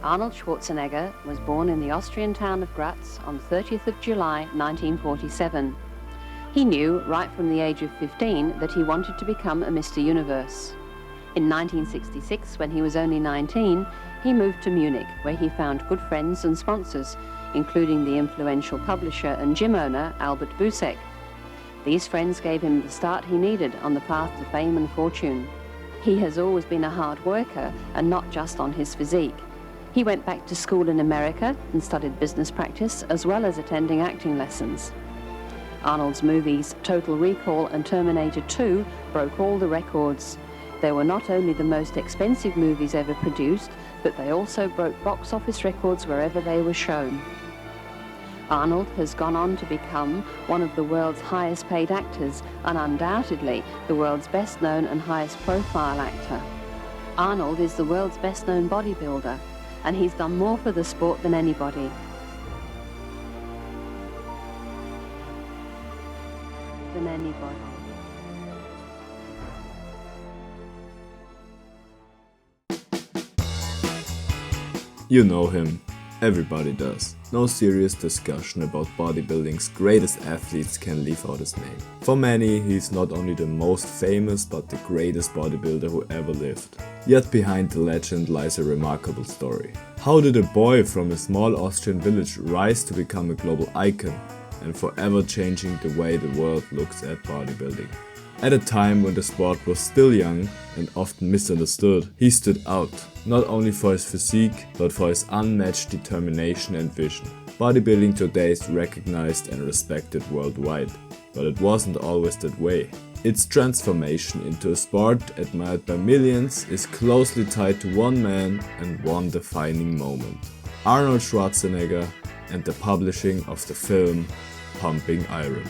Arnold Schwarzenegger was born in the Austrian town of Graz on 30th of July 1947. He knew right from the age of 15 that he wanted to become a Mr. Universe. In 1966, when he was only 19, he moved to Munich, where he found good friends and sponsors, including the influential publisher and gym owner Albert Busek. These friends gave him the start he needed on the path to fame and fortune. He has always been a hard worker, and not just on his physique. He went back to school in America and studied business practice, as well as attending acting lessons. Arnold's movies Total Recall and Terminator 2 broke all the records. They were not only the most expensive movies ever produced, but they also broke box office records wherever they were shown. Arnold has gone on to become one of the world's highest paid actors and undoubtedly the world's best known and highest profile actor. Arnold is the world's best known bodybuilder, and he's done more for the sport than anybody. You know him. Everybody does. No serious discussion about bodybuilding's greatest athletes can leave out his name. For many, he's not only the most famous but the greatest bodybuilder who ever lived. Yet behind the legend lies a remarkable story. How did a boy from a small Austrian village rise to become a global icon and forever changing the way the world looks at bodybuilding? At a time when the sport was still young and often misunderstood, he stood out, not only for his physique, but for his unmatched determination and vision. Bodybuilding today is recognized and respected worldwide, but it wasn't always that way. Its transformation into a sport admired by millions is closely tied to one man and one defining moment: Arnold Schwarzenegger and the publishing of the film Pumping Iron.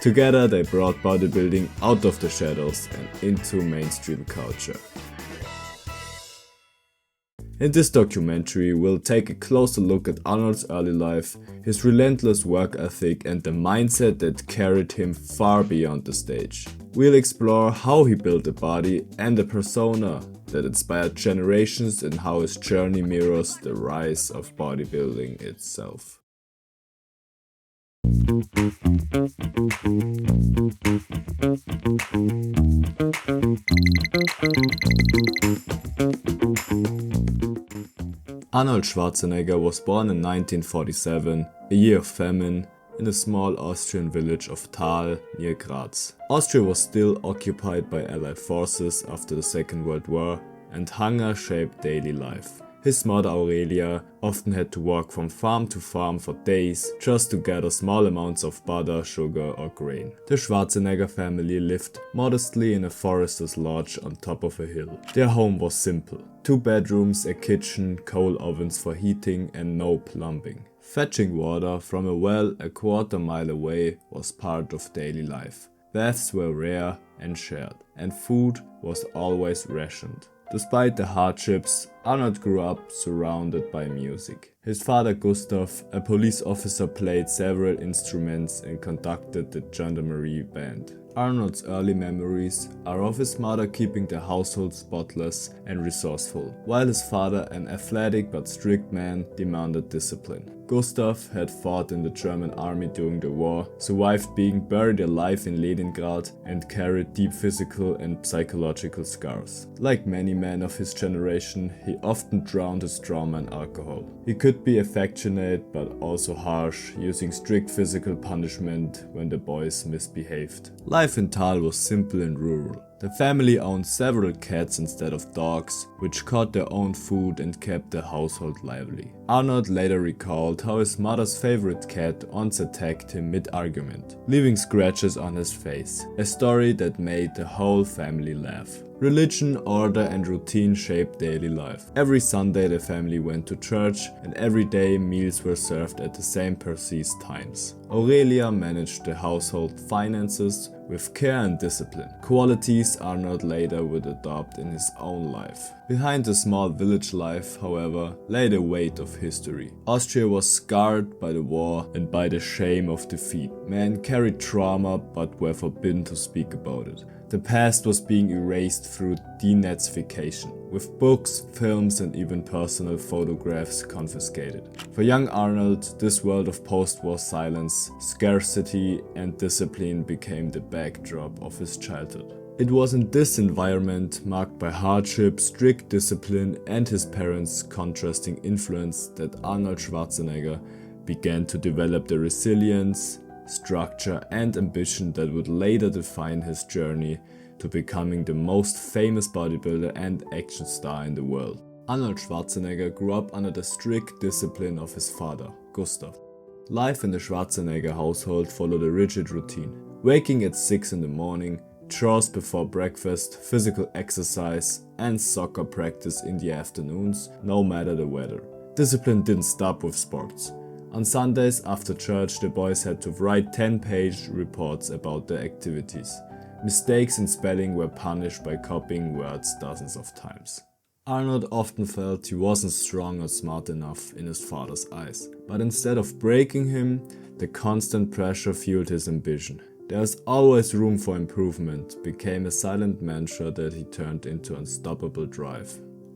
Together they brought bodybuilding out of the shadows and into mainstream culture. In this documentary, we'll take a closer look at Arnold's early life, his relentless work ethic and the mindset that carried him far beyond the stage. We'll explore how he built a body and a persona that inspired generations and how his journey mirrors the rise of bodybuilding itself. Arnold Schwarzenegger was born in 1947, a year of famine, in a small Austrian village of Thal near Graz. Austria was still occupied by Allied forces after the Second World War, and hunger shaped daily life. His mother Aurelia often had to walk from farm to farm for days just to gather small amounts of butter, sugar or grain. The Schwarzenegger family lived modestly in a forester's lodge on top of a hill. Their home was simple: 2 bedrooms, a kitchen, coal ovens for heating and no plumbing. Fetching water from a well a quarter-mile away was part of daily life. Baths were rare and shared, and food was always rationed. Despite the hardships, Arnold grew up surrounded by music. His father Gustav, a police officer, played several instruments and conducted the Gendarmerie band. Arnold's early memories are of his mother keeping the household spotless and resourceful, while his father, an athletic but strict man, demanded discipline. Gustav had fought in the German army during the war, survived being buried alive in Leningrad, and carried deep physical and psychological scars. Like many men of his generation, he often drowned his trauma in alcohol. He could be affectionate but also harsh, using strict physical punishment when the boys misbehaved. Life in Thal was simple and rural. The family owned several cats instead of dogs, which caught their own food and kept the household lively. Arnold later recalled how his mother's favorite cat once attacked him mid-argument, leaving scratches on his face, a story that made the whole family laugh. Religion, order and routine shaped daily life. Every Sunday the family went to church, and every day meals were served at the same precise times. Aurelia managed the household finances with care and discipline, qualities Arnold later would adopt in his own life. Behind the small village life, however, lay the weight of history. Austria was scarred by the war and by the shame of defeat. Men carried trauma but were forbidden to speak about it. The past was being erased through denazification, with books, films and even personal photographs confiscated. For young Arnold, this world of post-war silence, scarcity and discipline became the backdrop of his childhood. It was in this environment, marked by hardship, strict discipline and his parents' contrasting influence, that Arnold Schwarzenegger began to develop the resilience, structure and ambition that would later define his journey to becoming the most famous bodybuilder and action star in the world. Arnold Schwarzenegger grew up under the strict discipline of his father, Gustav. Life in the Schwarzenegger household followed a rigid routine. Waking at 6 in the morning, chores before breakfast, physical exercise and soccer practice in the afternoons, no matter the weather. Discipline didn't stop with sports. On Sundays after church, the boys had to write 10-page reports about their activities. Mistakes in spelling were punished by copying words dozens of times. Arnold often felt he wasn't strong or smart enough in his father's eyes, but instead of breaking him, the constant pressure fueled his ambition. "There's always room for improvement" became a silent mantra that he turned into unstoppable drive.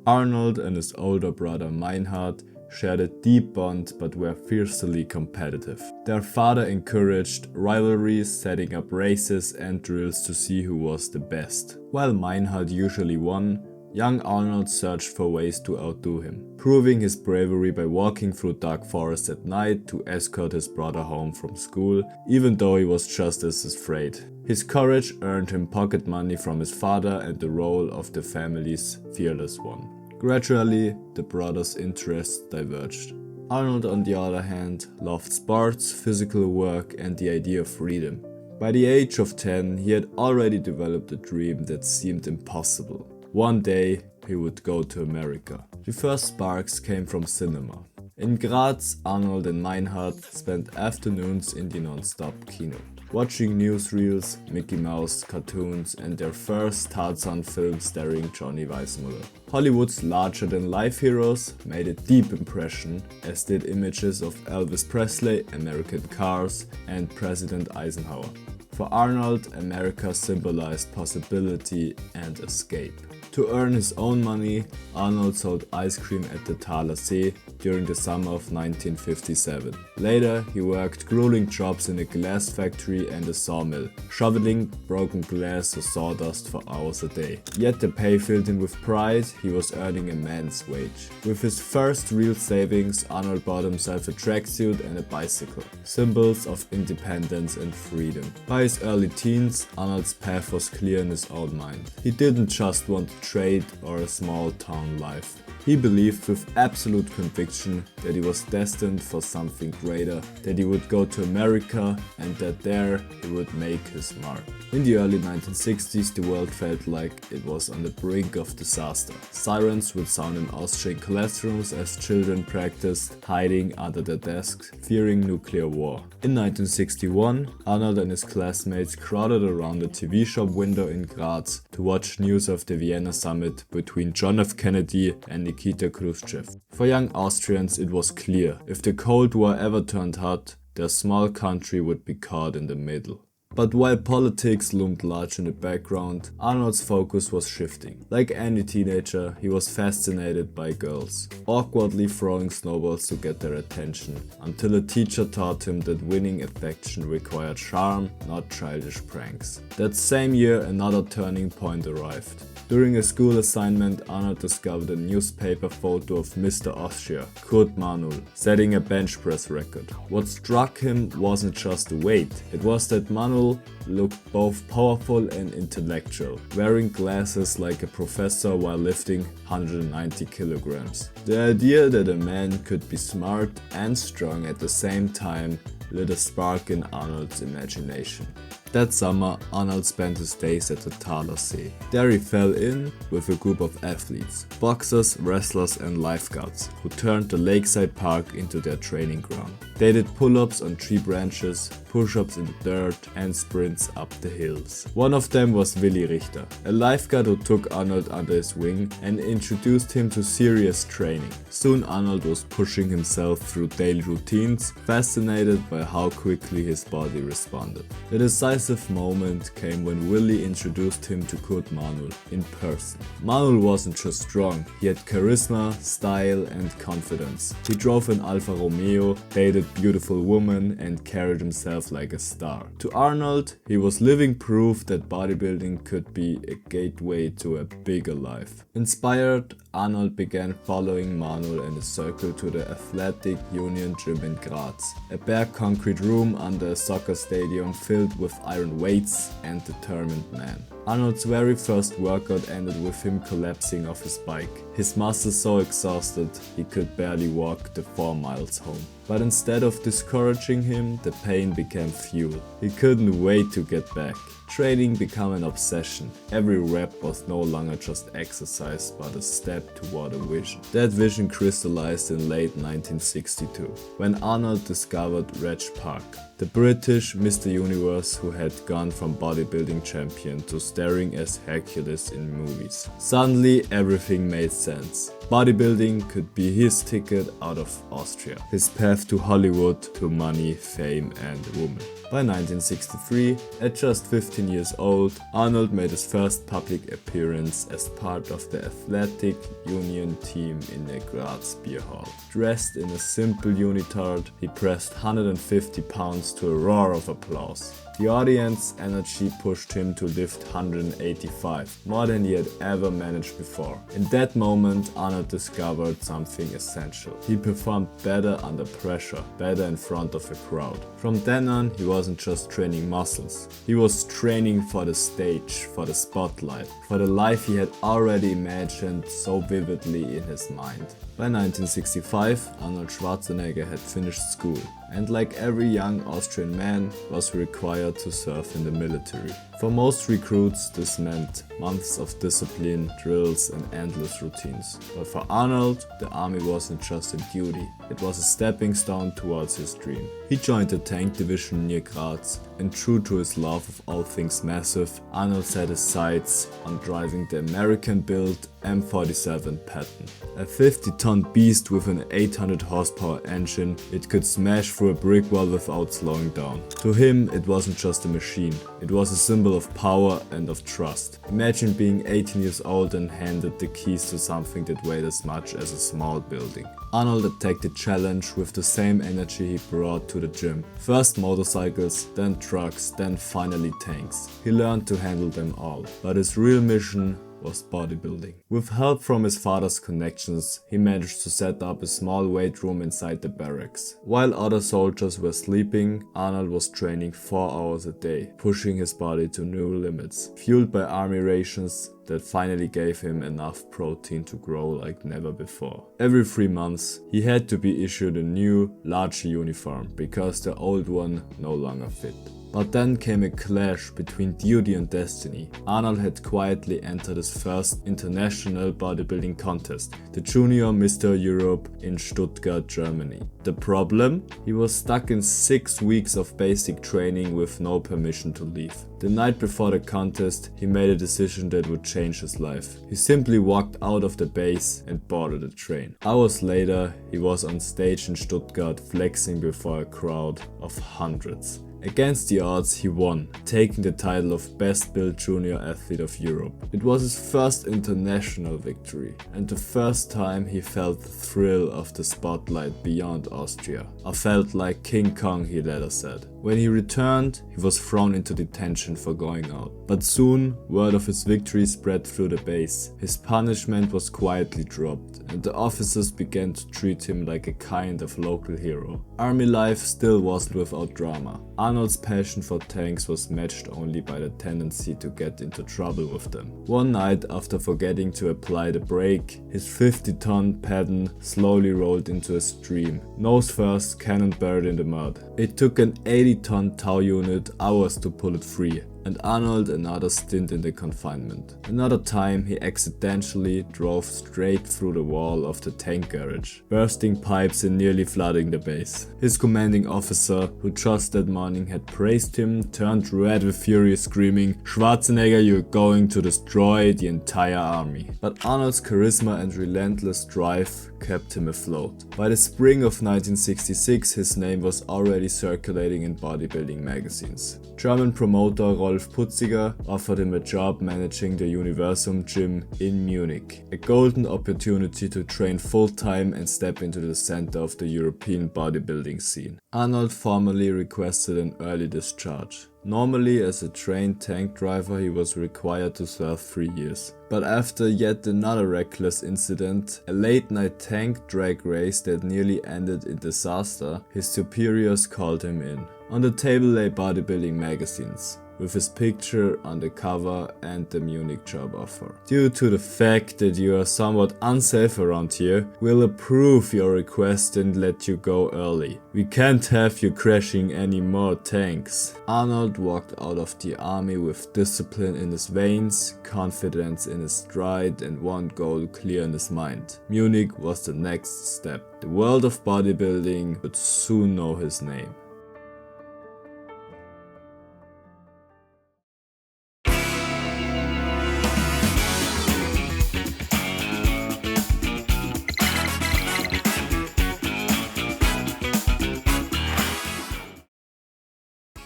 Arnold and his older brother Meinhard shared a deep bond but were fiercely competitive. Their father encouraged rivalries, setting up races and drills to see who was the best. While Meinhard usually won, young Arnold searched for ways to outdo him, proving his bravery by walking through dark forests at night to escort his brother home from school, even though he was just as afraid. His courage earned him pocket money from his father and the role of the family's fearless one. Gradually, the brothers' interests diverged. Arnold, on the other hand, loved sports, physical work and the idea of freedom. By the age of 10, he had already developed a dream that seemed impossible. One day, he would go to America. The first sparks came from cinema. In Graz, Arnold and Meinhard spent afternoons in the non-stop kino, watching newsreels, Mickey Mouse cartoons and their first Tarzan film starring Johnny Weissmuller. Hollywood's larger-than-life heroes made a deep impression, as did images of Elvis Presley, American cars and President Eisenhower. For Arnold, America symbolized possibility and escape. To earn his own money, Arnold sold ice cream at the Thaler See during the summer of 1957. Later, he worked grueling jobs in a glass factory and a sawmill, shoveling broken glass or sawdust for hours a day. Yet the pay filled him with pride. He was earning a man's wage. With his first real savings, Arnold bought himself a tracksuit and a bicycle, symbols of independence and freedom. By his early teens, Arnold's path was clear in his own mind. He didn't just want trade or a small town life. He believed with absolute conviction that he was destined for something greater, that he would go to America and that there he would make his mark. In the early 1960s, the world felt like it was on the brink of disaster. Sirens would sound in Austrian classrooms as children practiced hiding under their desks, fearing nuclear war. In 1961, Arnold and his classmates crowded around a TV shop window in Graz to watch news of the Vienna summit between John F. Kennedy and Nikita Khrushchev. For young Austrians, it was clear, if the Cold War ever turned hot, their small country would be caught in the middle. But while politics loomed large in the background, Arnold's focus was shifting. Like any teenager, he was fascinated by girls, awkwardly throwing snowballs to get their attention, until a teacher taught him that winning affection required charm, not childish pranks. That same year, another turning point arrived. During a school assignment, Arnold discovered a newspaper photo of Mr. Austria, Kurt Manuel, setting a bench press record. What struck him wasn't just the weight, it was that Manuel looked both powerful and intellectual, wearing glasses like a professor while lifting 190 kilograms. The idea that a man could be smart and strong at the same time lit a spark in Arnold's imagination. That summer, Arnold spent his days at the Thaler See. There he fell in with a group of athletes, boxers, wrestlers and lifeguards, who turned the lakeside park into their training ground. They did pull-ups on tree branches, push-ups in the dirt and sprints up the hills. One of them was Willi Richter, a lifeguard who took Arnold under his wing and introduced him to serious training. Soon Arnold was pushing himself through daily routines, fascinated by how quickly his body responded. The decisive massive moment came when Willie introduced him to Kurt Manuel in person. Manuel wasn't just strong, he had charisma, style and confidence. He drove an Alfa Romeo, dated beautiful women and carried himself like a star. To Arnold, he was living proof that bodybuilding could be a gateway to a bigger life. Inspired, Arnold began following Manuel in a circle to the Athletic Union Gym in Graz, a bare concrete room under a soccer stadium filled with iron weights and determined men. Arnold's very first workout ended with him collapsing off his bike, his muscles so exhausted he could barely walk the 4 miles home. But instead of discouraging him, the pain became fuel. He couldn't wait to get back. Training became an obsession. Every rep was no longer just exercise but a step toward a vision. That vision crystallized in late 1962, when Arnold discovered RegPark, the British Mr. Universe who had gone from bodybuilding champion to starring as Hercules in movies. Suddenly everything made sense. Bodybuilding could be his ticket out of Austria, his path to Hollywood, to money, fame and women. By 1963, at just 15 years old, Arnold made his first public appearance as part of the Athletic Union team in a Graz beer hall. Dressed in a simple unitard, he pressed 150 pounds to a roar of applause. The audience energy pushed him to lift 185, more than he had ever managed before. In that moment, Arnold discovered something essential. He performed better under pressure, better in front of a crowd. From then on, he wasn't just training muscles. He was training for the stage, for the spotlight, for the life he had already imagined so vividly in his mind. By 1965, Arnold Schwarzenegger had finished school and, like every young Austrian man, was required to serve in the military. For most recruits, this meant months of discipline, drills and endless routines. But for Arnold, the army wasn't just a duty, it was a stepping stone towards his dream. He joined the tank division near Graz, and true to his love of all things massive, Arnold set his sights on driving the American-built M47 Patton. A 50-ton beast with an 800 horsepower engine, it could smash through a brick wall without slowing down. To him, it wasn't just a machine, it was a symbol of power and of trust. Imagine being 18 years old and handed the keys to something that weighed as much as a small building. Arnold attacked the challenge with the same energy he brought to the gym. First motorcycles, then trucks, then finally tanks. He learned to handle them all. But his real mission was bodybuilding. With help from his father's connections, he managed to set up a small weight room inside the barracks. While other soldiers were sleeping, Arnold was training 4 hours a day, pushing his body to new limits, fueled by army rations that finally gave him enough protein to grow like never before. Every 3 months, he had to be issued a new, larger uniform because the old one no longer fit. But then came a clash between duty and destiny. Arnold had quietly entered his first international bodybuilding contest, the Junior Mr. Europe in Stuttgart, Germany. The problem? He was stuck in 6 weeks of basic training with no permission to leave. The night before the contest, he made a decision that would change his life. He simply walked out of the base and boarded a train. Hours later, he was on stage in Stuttgart flexing before a crowd of hundreds. Against the odds, he won, taking the title of Best Built Junior Athlete of Europe. It was his first international victory, and the first time he felt the thrill of the spotlight beyond Austria. I felt like King Kong, he later said. When he returned, he was thrown into detention for going out. But soon, word of his victory spread through the base. His punishment was quietly dropped, and the officers began to treat him like a kind of local hero. Army life still wasn't without drama. Arnold's passion for tanks was matched only by the tendency to get into trouble with them. One night, after forgetting to apply the brake, his 50-ton Patton slowly rolled into a stream. Nose first, cannon buried in the mud. It took an 80-ton tow unit hours to pull it free. and Arnold another stint in the confinement. Another time he accidentally drove straight through the wall of the tank garage, bursting pipes and nearly flooding the base. His commanding officer, who just that morning had praised him, turned red with fury, screaming, "Schwarzenegger, you're going to destroy the entire army." But Arnold's charisma and relentless drive kept him afloat. By the spring of 1966 his name was already circulating in bodybuilding magazines. German promoter Rolf Putziger offered him a job managing the Universum gym in Munich, a golden opportunity to train full-time and step into the center of the European bodybuilding scene. Arnold formally requested an early discharge. Normally, as a trained tank driver, he was required to serve 3 years. But after yet another reckless incident, a late-night tank drag race that nearly ended in disaster, his superiors called him in. On the table lay bodybuilding magazines, with his picture on the cover and the Munich job offer. "Due to the fact that you are somewhat unsafe around here, we'll approve your request and let you go early. We can't have you crashing any more tanks." Arnold walked out of the army with discipline in his veins, confidence in his stride, and one goal clear in his mind. Munich was the next step. The world of bodybuilding would soon know his name.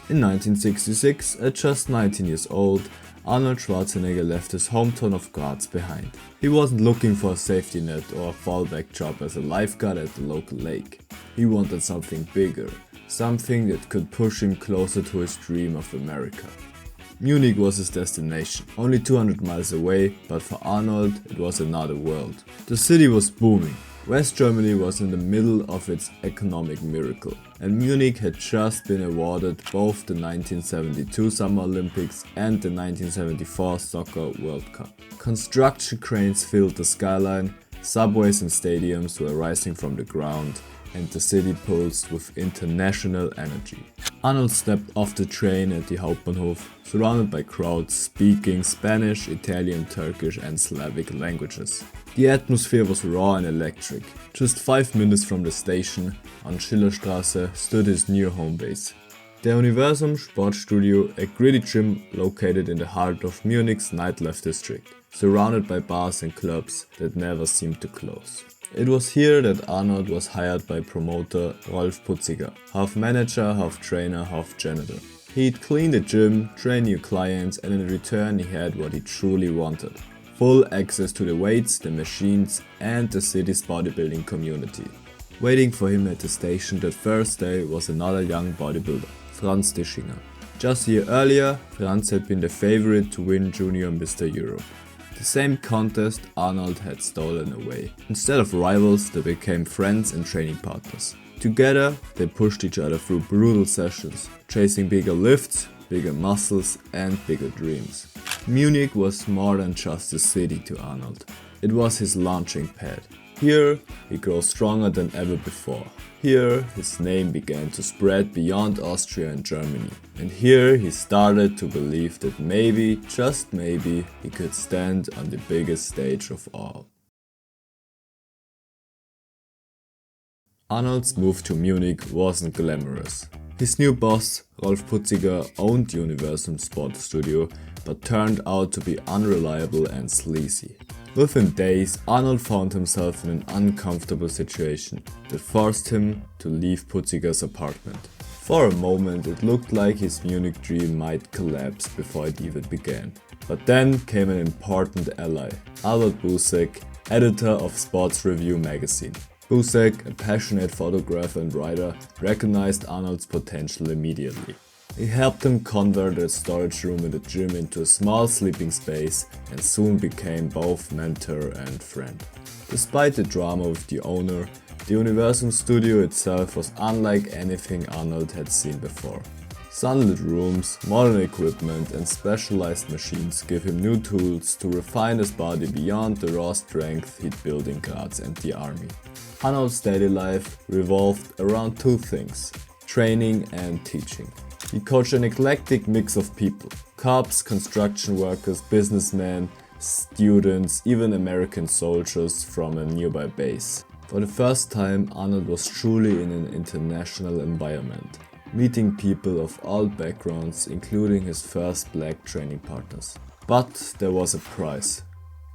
In 1966, at just 19 years old, Arnold Schwarzenegger left his hometown of Graz behind. He wasn't looking for a safety net or a fallback job as a lifeguard at the local lake. He wanted something bigger, something that could push him closer to his dream of America. Munich was his destination, only 200 miles away, but for Arnold it was another world. The city was booming. West Germany was in the middle of its economic miracle, and Munich had just been awarded both the 1972 Summer Olympics and the 1974 Soccer World Cup. Construction cranes filled the skyline, subways and stadiums were rising from the ground, and the city pulsed with international energy. Arnold stepped off the train at the Hauptbahnhof, surrounded by crowds speaking Spanish, Italian, Turkish and Slavic languages. The atmosphere was raw and electric. Just 5 minutes from the station, on Schillerstraße, stood his new home base. The Universum Sportstudio, a gritty gym located in the heart of Munich's nightlife district, surrounded by bars and clubs that never seemed to close. It was here that Arnold was hired by promoter Rolf Putziger, half manager, half trainer, half janitor. He'd clean the gym, train new clients, and in return he had what he truly wanted: full access to the weights, the machines, and the city's bodybuilding community. Waiting for him at the station that first day was another young bodybuilder, Franz Dischinger. Just a year earlier, Franz had been the favorite to win Junior Mr. Europe. The same contest Arnold had stolen away. Instead of rivals, they became friends and training partners. Together, they pushed each other through brutal sessions, chasing bigger lifts, bigger muscles and bigger dreams. Munich was more than just a city to Arnold. It was his launching pad. Here, he grew stronger than ever before. Here, his name began to spread beyond Austria and Germany. And here, he started to believe that maybe, just maybe, he could stand on the biggest stage of all. Arnold's move to Munich wasn't glamorous. His new boss, Rolf Putziger, owned Universum Sport Studio, but turned out to be unreliable and sleazy. Within days, Arnold found himself in an uncomfortable situation that forced him to leave Putziger's apartment. For a moment, it looked like his Munich dream might collapse before it even began. But then came an important ally, Albert Busek, editor of Sports Review magazine. Busek, a passionate photographer and writer, recognized Arnold's potential immediately. He helped him convert a storage room in the gym into a small sleeping space and soon became both mentor and friend. Despite the drama with the owner, the Universum studio itself was unlike anything Arnold had seen before. Sunlit rooms, modern equipment and specialized machines give him new tools to refine his body beyond the raw strength he'd built in Graz and the army. Arnold's daily life revolved around two things: training and teaching. He coached an eclectic mix of people: cops, construction workers, businessmen, students, even American soldiers from a nearby base. For the first time, Arnold was truly in an international environment, meeting people of all backgrounds, including his first black training partners. But there was a price.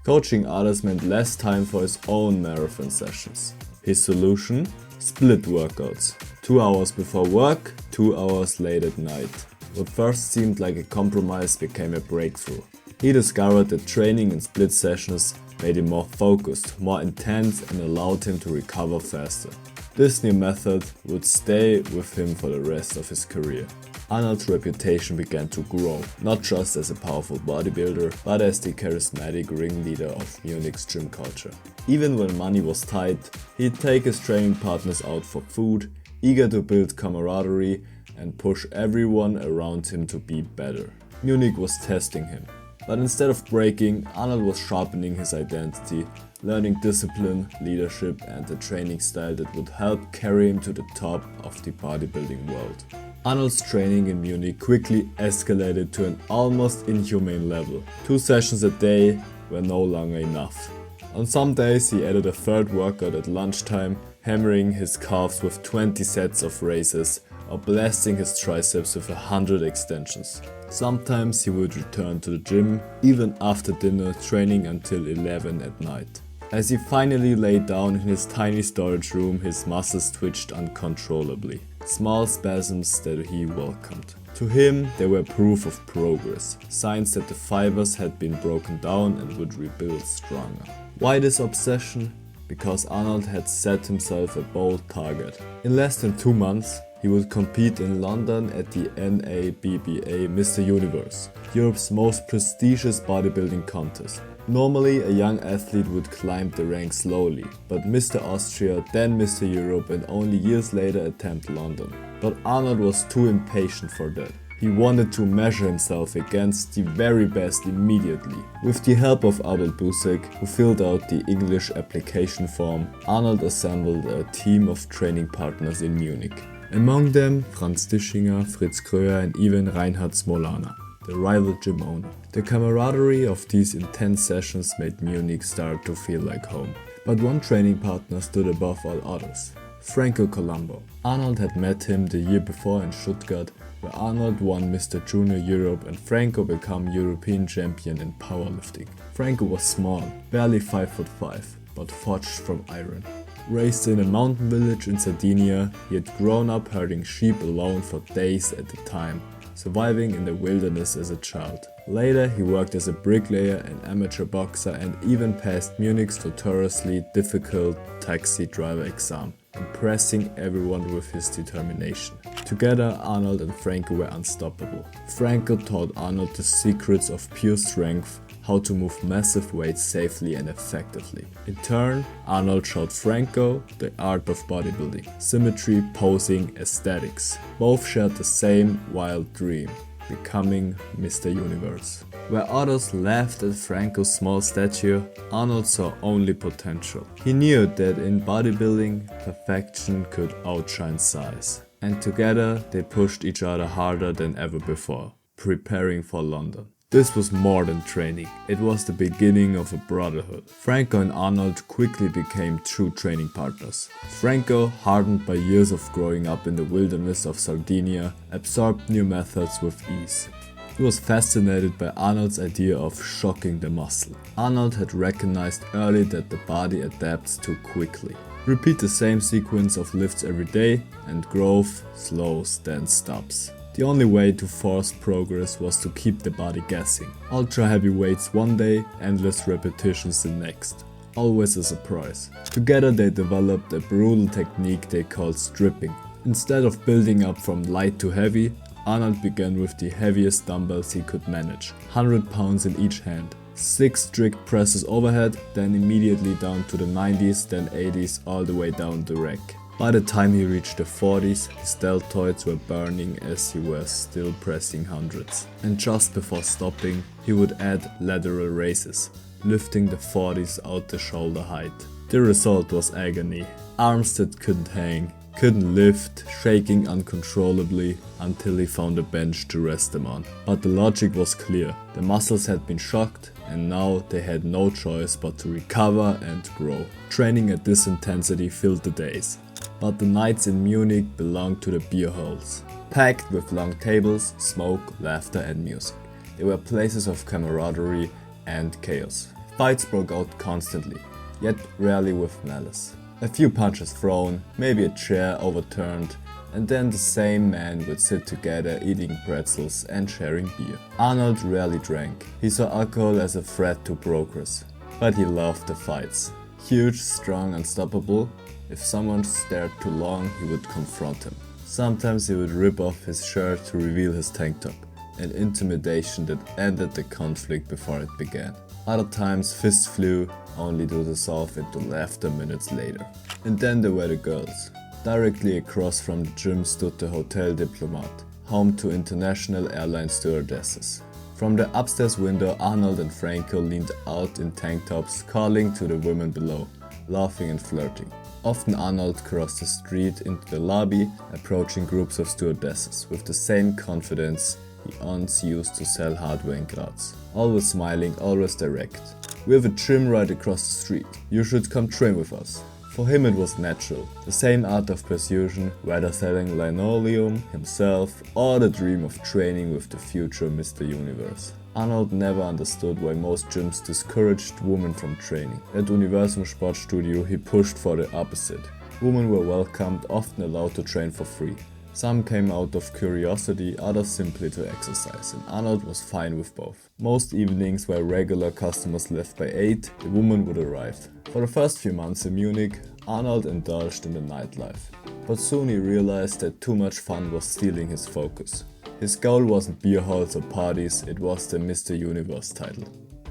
Coaching others meant less time for his own marathon sessions. His solution? Split workouts. 2 hours before work, 2 hours late at night. What first seemed like a compromise became a breakthrough. He discovered that training in split sessions made him more focused, more intense, and allowed him to recover faster. This new method would stay with him for the rest of his career. Arnold's reputation began to grow, not just as a powerful bodybuilder, but as the charismatic ringleader of Munich's gym culture. Even when money was tight, he'd take his training partners out for food, eager to build camaraderie and push everyone around him to be better. Munich was testing him. But instead of breaking, Arnold was sharpening his identity, learning discipline, leadership, and a training style that would help carry him to the top of the bodybuilding world. Arnold's training in Munich quickly escalated to an almost inhumane level. 2 sessions a day were no longer enough. On some days he added a third workout at lunchtime, hammering his calves with 20 sets of raises or blasting his triceps with 100 extensions. Sometimes he would return to the gym, even after dinner, training until 11 at night. As he finally lay down in his tiny storage room, his muscles twitched uncontrollably, small spasms that he welcomed. To him, they were proof of progress, signs that the fibers had been broken down and would rebuild stronger. Why this obsession? Because Arnold had set himself a bold target. In less than 2 months, he would compete in London at the NABBA Mr. Universe, Europe's most prestigious bodybuilding contest. Normally, a young athlete would climb the ranks slowly, but Mr. Austria, then Mr. Europe, and only years later attempt London. But Arnold was too impatient for that. He wanted to measure himself against the very best immediately. With the help of Abel Busek, who filled out the English application form, Arnold assembled a team of training partners in Munich. Among them, Franz Dischinger, Fritz Kröger, and even Reinhard Smolana, the rival gym owner. The camaraderie of these intense sessions made Munich start to feel like home. But one training partner stood above all others: Franco Colombo. Arnold had met him the year before in Stuttgart, where Arnold won Mr. Junior Europe and Franco became European champion in powerlifting. Franco was small, barely 5'5", but forged from iron. Raised in a mountain village in Sardinia, he had grown up herding sheep alone for days at a time, surviving in the wilderness as a child. Later, he worked as a bricklayer, an amateur boxer, and even passed Munich's notoriously difficult taxi driver exam, impressing everyone with his determination. Together, Arnold and Franco were unstoppable. Franco taught Arnold the secrets of pure strength, how to move massive weights safely and effectively. In turn, Arnold showed Franco the art of bodybuilding: symmetry, posing, aesthetics. Both shared the same wild dream: becoming Mr. Universe. Where others laughed at Franco's small stature, Arnold saw only potential. He knew that in bodybuilding, perfection could outshine size. And together, they pushed each other harder than ever before, preparing for London. This was more than training, it was the beginning of a brotherhood. Franco and Arnold quickly became true training partners. Franco, hardened by years of growing up in the wilderness of Sardinia, absorbed new methods with ease. He was fascinated by Arnold's idea of shocking the muscle. Arnold had recognized early that the body adapts too quickly. Repeat the same sequence of lifts every day and growth slows, then stops. The only way to force progress was to keep the body guessing. Ultra heavy weights one day, endless repetitions the next. Always a surprise. Together they developed a brutal technique they called stripping. Instead of building up from light to heavy, Arnold began with the heaviest dumbbells he could manage, 100 pounds in each hand. 6 strict presses overhead, then immediately down to the 90s, then 80s, all the way down the rack. By the time he reached the 40s, his deltoids were burning as he was still pressing hundreds. And just before stopping, he would add lateral raises, lifting the 40s out to shoulder height. The result was agony. Arms that couldn't hang, couldn't lift, shaking uncontrollably until he found a bench to rest them on. But the logic was clear. The muscles had been shocked and now they had no choice but to recover and grow. Training at this intensity filled the days. But the nights in Munich belonged to the beer halls, packed with long tables, smoke, laughter and music. They were places of camaraderie and chaos. Fights broke out constantly, yet rarely with malice. A few punches thrown, maybe a chair overturned, and then the same men would sit together eating pretzels and sharing beer. Arnold rarely drank. He saw alcohol as a threat to progress, but he loved the fights. Huge, strong, unstoppable. If someone stared too long, he would confront him. Sometimes he would rip off his shirt to reveal his tank top, an intimidation that ended the conflict before it began. Other times fists flew, only to dissolve into laughter minutes later. And then there were the girls. Directly across from the gym stood the Hotel Diplomat, home to international airline stewardesses. From the upstairs window, Arnold and Franco leaned out in tank tops, calling to the women below, laughing and flirting. Often Arnold crossed the street into the lobby, approaching groups of stewardesses with the same confidence he once used to sell hardware in Graz. Always smiling, always direct. "We have a gym right across the street. You should come train with us." For him it was natural, the same art of persuasion, whether selling linoleum himself or the dream of training with the future Mr. Universe. Arnold never understood why most gyms discouraged women from training. At Universum Sportstudio he pushed for the opposite. Women were welcomed, often allowed to train for free. Some came out of curiosity, others simply to exercise, and Arnold was fine with both. Most evenings where regular customers left by 8, the woman would arrive. For the first few months in Munich, Arnold indulged in the nightlife. But soon he realized that too much fun was stealing his focus. His goal wasn't beer halls or parties, it was the Mr. Universe title.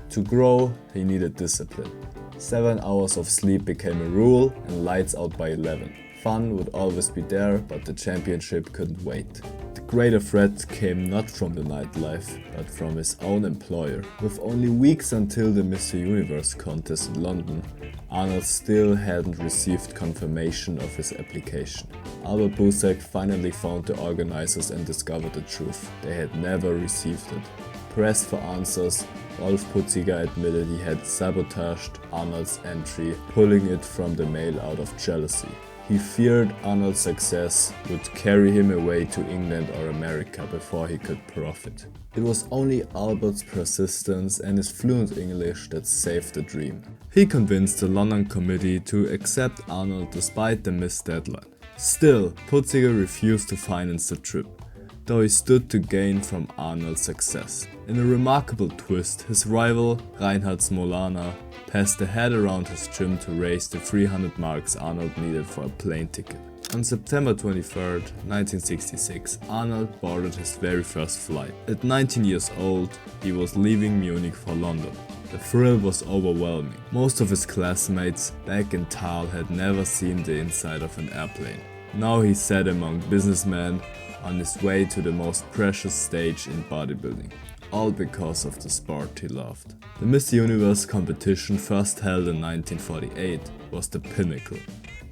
To grow, he needed discipline. 7 hours of sleep became a rule and lights out by 11. Fun would always be there, but the championship couldn't wait. The greater threat came not from the nightlife, but from his own employer. With only weeks until the Mr. Universe contest in London, Arnold still hadn't received confirmation of his application. Albert Busek finally found the organizers and discovered the truth. They had never received it. Pressed for answers, Rolf Putziger admitted he had sabotaged Arnold's entry, pulling it from the mail out of jealousy. He feared Arnold's success would carry him away to England or America before he could profit. It was only Albert's persistence and his fluent English that saved the dream. He convinced the London committee to accept Arnold despite the missed deadline. Still, Putziger refused to finance the trip, though he stood to gain from Arnold's success. In a remarkable twist, his rival, Reinhard Smolana, passed the head around his gym to raise the 300 marks Arnold needed for a plane ticket. On September 23, 1966, Arnold boarded his very first flight. At 19 years old, he was leaving Munich for London. The thrill was overwhelming. Most of his classmates back in Thal had never seen the inside of an airplane. Now he sat among businessmen on his way to the most precious stage in bodybuilding. All because of the sport he loved. The Miss Universe competition, first held in 1948, was the pinnacle.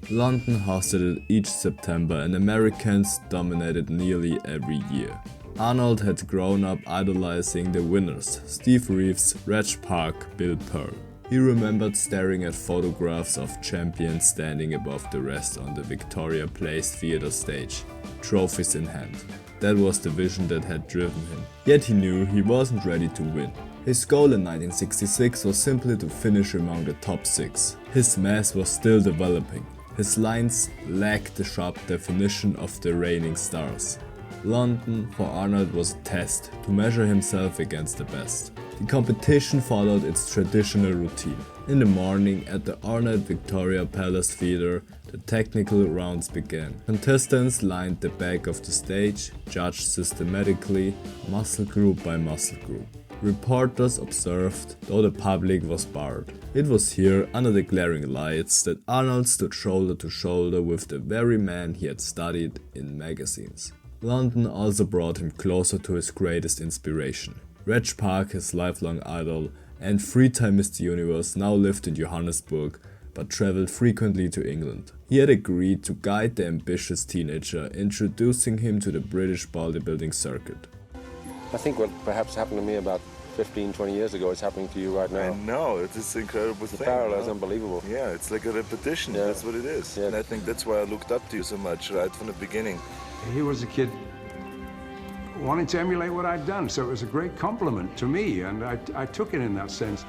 London hosted it each September and Americans dominated nearly every year. Arnold had grown up idolizing the winners, Steve Reeves, RegPark, BillPearl. He remembered staring at photographs of champions standing above the rest on the Victoria Place theater stage, trophies in hand. That was the vision that had driven him. Yet he knew he wasn't ready to win. His goal in 1966 was simply to finish among the top 6. His mass was still developing. His lines lacked the sharp definition of the reigning stars. London for Arnold was a test to measure himself against the best. The competition followed its traditional routine. In the morning at the Arnold Victoria Palace Theatre, the technical rounds began. Contestants lined the back of the stage, judged systematically, muscle group by muscle group. Reporters observed, though the public was barred. It was here, under the glaring lights, that Arnold stood shoulder to shoulder with the very man he had studied in magazines. London also brought him closer to his greatest inspiration. RegPark, his lifelong idol and 3-time Mr. Universe, now lived in Johannesburg, but traveled frequently to England. He had agreed to guide the ambitious teenager, introducing him to the British bodybuilding circuit. I think what perhaps happened to me about 15, 20 years ago is happening to you right now. I know, it's this incredible thing. The parallel is unbelievable. Yeah, it's like a repetition, that's what it is. Yeah. And I think that's why I looked up to you so much right from the beginning. He was a kid wanting to emulate what I'd done, so it was a great compliment to me, and I took it in that sense.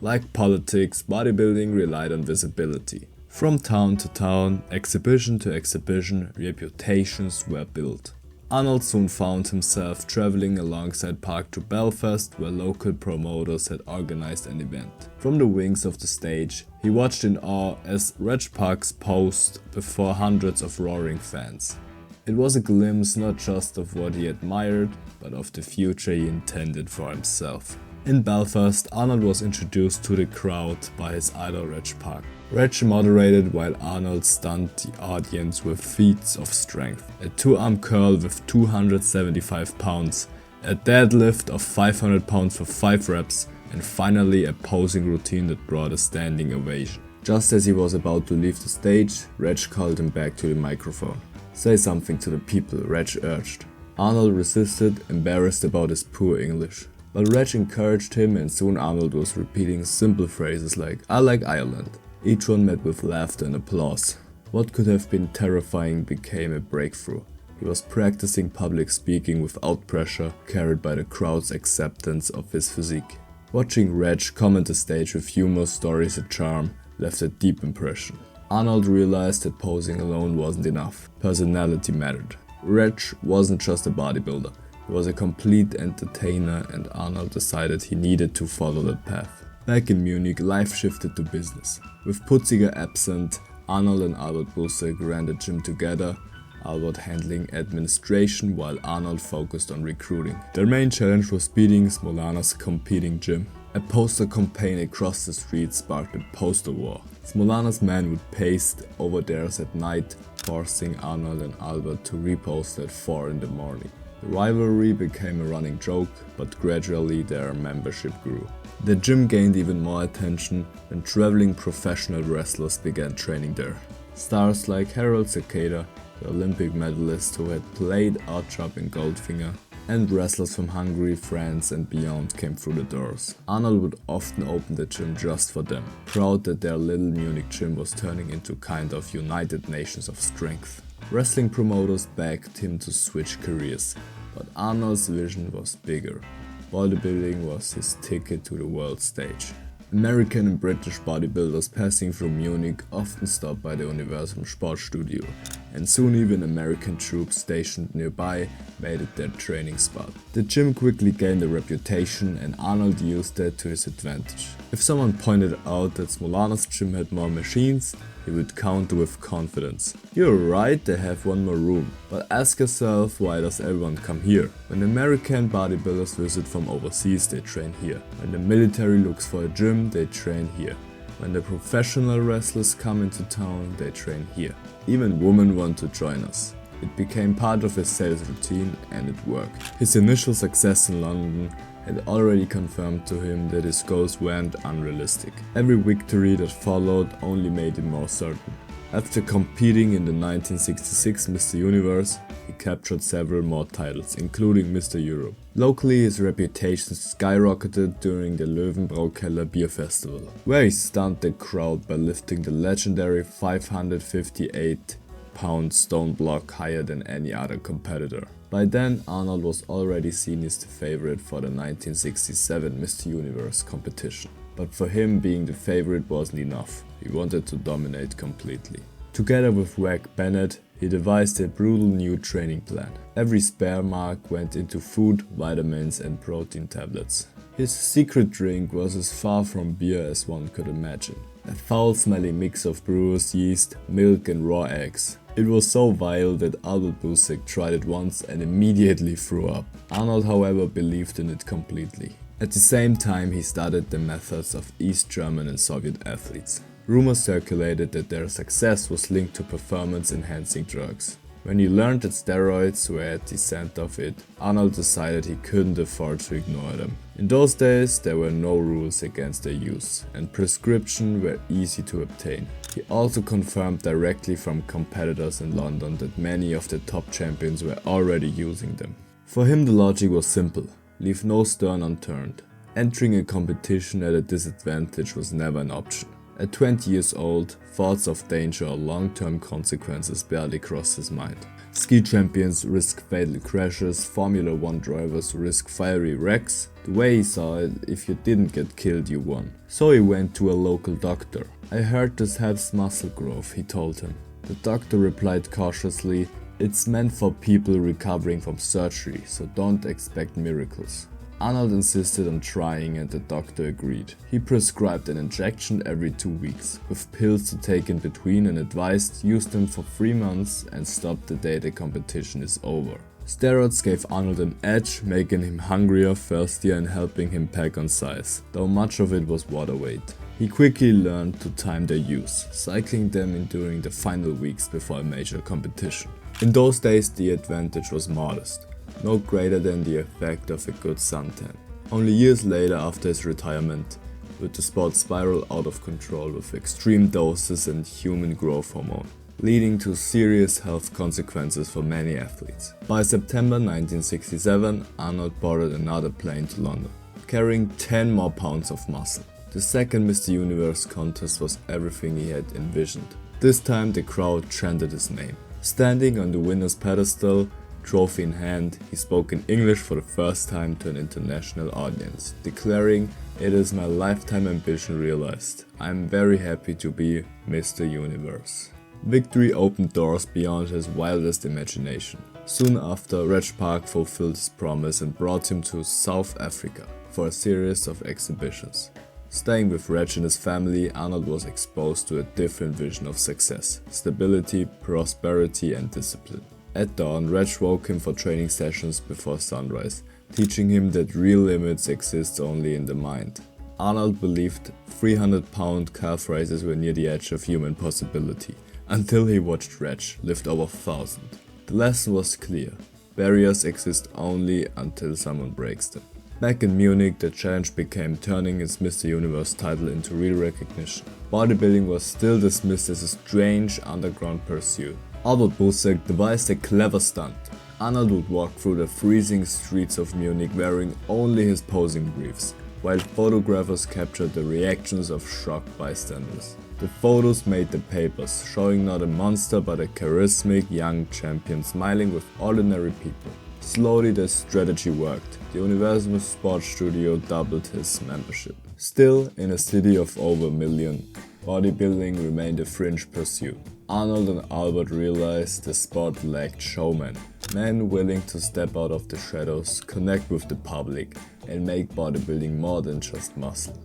Like politics, bodybuilding relied on visibility. From town to town, exhibition to exhibition, reputations were built. Arnold soon found himself traveling alongside Park to Belfast, where local promoters had organized an event. From the wings of the stage, he watched in awe as RegPark posed before hundreds of roaring fans. It was a glimpse not just of what he admired, but of the future he intended for himself. In Belfast, Arnold was introduced to the crowd by his idol RegPark. Reg moderated while Arnold stunned the audience with feats of strength. A 2-arm curl with 275 pounds, a deadlift of 500 pounds for 5 reps, and finally a posing routine that brought a standing ovation. Just as he was about to leave the stage, Reg called him back to the microphone. "Say something to the people," Reg urged. Arnold resisted, embarrassed about his poor English. But Reg encouraged him, and soon Arnold was repeating simple phrases like "I like Ireland." Each one met with laughter and applause. What could have been terrifying became a breakthrough. He was practicing public speaking without pressure, carried by the crowd's acceptance of his physique. Watching Reg comment the stage with humor, stories and charm left a deep impression. Arnold realized that posing alone wasn't enough. Personality mattered. Reg wasn't just a bodybuilder. He was a complete entertainer, and Arnold decided he needed to follow that path. Back in Munich, life shifted to business. With Putziger absent, Arnold and Albert Busek ran the gym together, Albert handling administration while Arnold focused on recruiting. Their main challenge was beating Smolana's competing gym. A poster campaign across the street sparked a poster war. Smolana's men would pace over theirs at night, forcing Arnold and Albert to repost at 4 in the morning. The rivalry became a running joke, but gradually their membership grew. The gym gained even more attention when traveling professional wrestlers began training there. Stars like Harold Sakata, the Olympic medalist who had played Archop in Goldfinger, and wrestlers from Hungary, France and beyond came through the doors. Arnold would often open the gym just for them, proud that their little Munich gym was turning into kind of United Nations of strength. Wrestling promoters begged him to switch careers, but Arnold's vision was bigger. Bodybuilding was his ticket to the world stage. American and British bodybuilders passing through Munich often stopped by the Universum Sportstudio, and soon even American troops stationed nearby made it their training spot. The gym quickly gained a reputation, and Arnold used that to his advantage. If someone pointed out that Smolana's gym had more machines, he would counter with confidence. "You're right, they have one more room. But ask yourself, why does everyone come here? When American bodybuilders visit from overseas, they train here. When the military looks for a gym, they train here. When the professional wrestlers come into town, they train here. Even women want to join us." It became part of his sales routine, and it worked. His initial success in London had already confirmed to him that his goals weren't unrealistic. Every victory that followed only made him more certain. After competing in the 1966 Mr. Universe, he captured several more titles, including Mr. Europe. Locally, his reputation skyrocketed during the Löwenbraukeller Beer Festival, where he stunned the crowd by lifting the legendary 558-pound stone block higher than any other competitor. By then, Arnold was already seen as the favorite for the 1967 Mr. Universe competition. But for him, being the favorite wasn't enough. He wanted to dominate completely. Together with Reg Bennett, he devised a brutal new training plan. Every spare mark went into food, vitamins and protein tablets. His secret drink was as far from beer as one could imagine. A foul-smelling mix of brewer's yeast, milk and raw eggs. It was so vile that Albert Busek tried it once and immediately threw up. Arnold, however, believed in it completely. At the same time, he studied the methods of East German and Soviet athletes. Rumors circulated that their success was linked to performance-enhancing drugs. When he learned that steroids were at the center of it, Arnold decided he couldn't afford to ignore them. In those days, there were no rules against their use, and prescriptions were easy to obtain. He also confirmed directly from competitors in London that many of the top champions were already using them. For him, the logic was simple: leave no stone unturned. Entering a competition at a disadvantage was never an option. At 20 years old, thoughts of danger or long-term consequences barely crossed his mind. Ski champions risk fatal crashes, Formula 1 drivers risk fiery wrecks. The way he saw it, if you didn't get killed, you won. So he went to a local doctor. "I heard this helps muscle growth," he told him. The doctor replied cautiously, "It's meant for people recovering from surgery, so don't expect miracles." Arnold insisted on trying and the doctor agreed. He prescribed an injection every 2 weeks, with pills to take in between, and advised use them for 3 months and stop the day the competition is over. Steroids gave Arnold an edge, making him hungrier, thirstier and helping him pack on size, though much of it was water weight. He quickly learned to time their use, cycling them in during the final weeks before a major competition. In those days the advantage was modest, no greater than the effect of a good suntan. Only years later, after his retirement, would the sport spiral out of control with extreme doses and human growth hormone, leading to serious health consequences for many athletes. By September 1967, Arnold boarded another plane to London, carrying 10 more pounds of muscle. The second Mr. Universe contest was everything he had envisioned. This time the crowd chanted his name. Standing on the winner's pedestal, trophy in hand, he spoke in English for the first time to an international audience, declaring, "It is my lifetime ambition realized. I am very happy to be Mr. Universe." Victory opened doors beyond his wildest imagination. Soon after, RegPark fulfilled his promise and brought him to South Africa for a series of exhibitions. Staying with Reg and his family, Arnold was exposed to a different vision of success: stability, prosperity and discipline. At dawn, Reg woke him for training sessions before sunrise, teaching him that real limits exist only in the mind. Arnold believed 300-pound calf raises were near the edge of human possibility, until he watched Reg lift over 1,000. The lesson was clear: barriers exist only until someone breaks them. Back in Munich, the challenge became turning his Mr. Universe title into real recognition. Bodybuilding was still dismissed as a strange underground pursuit. Albert Busek devised a clever stunt. Arnold would walk through the freezing streets of Munich wearing only his posing briefs, while photographers captured the reactions of shocked bystanders. The photos made the papers, showing not a monster but a charismatic young champion smiling with ordinary people. Slowly the strategy worked. The Universal Sports Studio doubled his membership. Still, in a city of over a million, bodybuilding remained a fringe pursuit. Arnold and Albert realized the sport lacked showmen, men willing to step out of the shadows, connect with the public, and make bodybuilding more than just muscle.